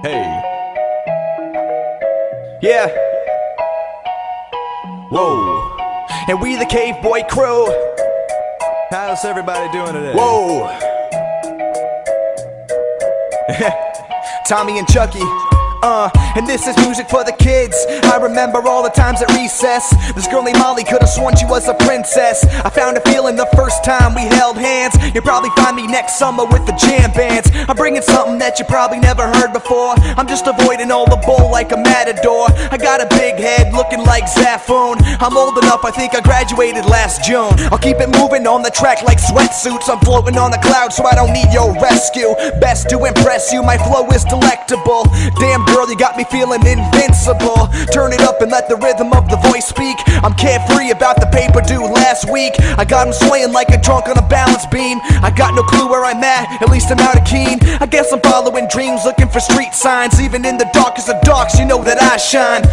Hey. Yeah. Whoa. And we the Cave Boy crew. How's everybody doing today? Whoa. Tommy and Chucky. And this is music for the kids. I remember all the times at recess. This girl named Molly could've sworn she was a princess. I found a feeling the first time we held hands. You'll probably find me next summer with the jam bands. I'm bringing something that you probably never heard before. I'm just avoiding all the bull like a matador. I got a big head looking like Zafoon. I'm old enough, I think I graduated last June. I'll keep it moving on the track like sweatsuits. I'm floating on the clouds so I don't need your rescue. Best to impress you, my flow is delectable. Damn girl, you got me feeling invincible. Turn it up and let the rhythm of the voice speak. I'm carefree about the paper due last week. I got him swaying like a drunk on a balance beam. I got no clue where I'm at least I'm out of keen. I guess I'm following dreams, looking for street signs. Even in the darkest of darks, you know that I shine.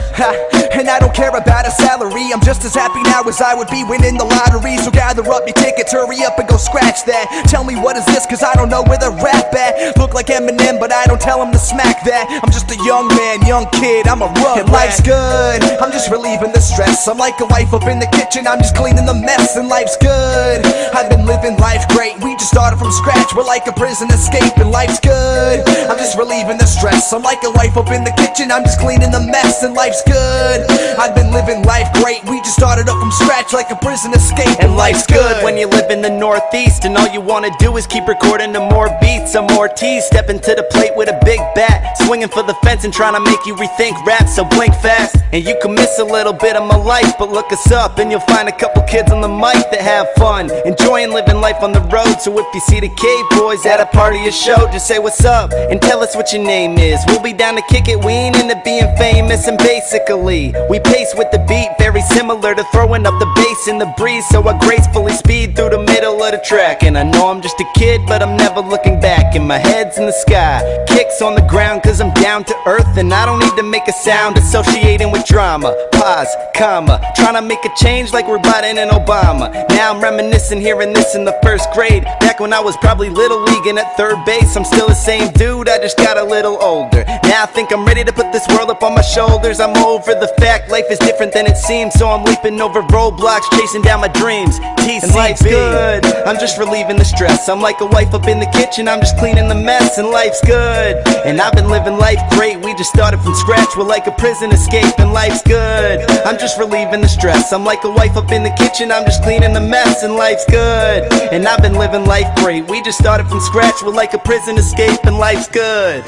And I don't care about a salary. I'm just as happy now as I would be winning the lottery. So gather up your tickets, hurry up and go scratch that. Tell me what is this, cause I don't know where the rap at. Look like Eminem, but I don't tell him to smack that. I'm just a young man, young kid, I'm a rug. And life's good, I'm just relieving the stress. I'm like a wife up in the kitchen, I'm just cleaning the mess. And life's good, I've been living life great. We just started from scratch, we're like a prison escape. And life's good, I'm just relieving the stress. I'm like a wife up in the kitchen, I'm just cleaning the mess. And life's good, I've been living life great. We just started up from scratch like a prison escape. And life's good when you live in the Northeast, and all you wanna do is keep recording the more beats. I'm Ortiz, stepping to the plate with a big bat, swinging for the fence and trying to make you rethink rap, so blink fast. And you can miss a little bit of my life, but look us up and you'll find a couple kids on the mic that have fun, enjoying living life on the road. So if you see the Cave Boys at a party or show, just say what's up and tell us what your name is. We'll be down to kick it, we ain't into being famous. And basically, we pace with the beat, very similar to throwing up the bass in the breeze. So I gracefully speed through the middle of the track. And I know I'm just a kid, but I'm never looking back. And my head's in the sky, kicks on the ground, cause I'm down to earth. And I don't need to make a sound associating with drama. Pause, comma, trying to make a change like we're Biden and Obama. Now I'm reminiscing, hearing this in the first grade, back when I was probably little league and at third base. I'm still the same dude, I just got a little older. Now I think I'm ready to put this world up on my shoulders. I'm over the fact life is different than it seems, so I'm leaping over roadblocks, chasing down my dreams. TCB. And life's good, I'm just relieving the stress. I'm like a wife up in the kitchen, I'm just cleaning the mess. And life's good, and I've been living life great. We just started from scratch, we're like a prison escape. And life's good, I'm just relieving the stress. I'm like a wife up in the kitchen, I'm just cleaning the mess. And life's good, and I've been living life great. We just started from scratch, we're like a prison escape. And life's good.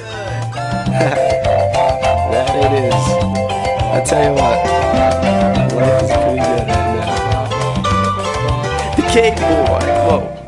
That it is. I tell you what, life is pretty good right now. The Cave Boy, whoa.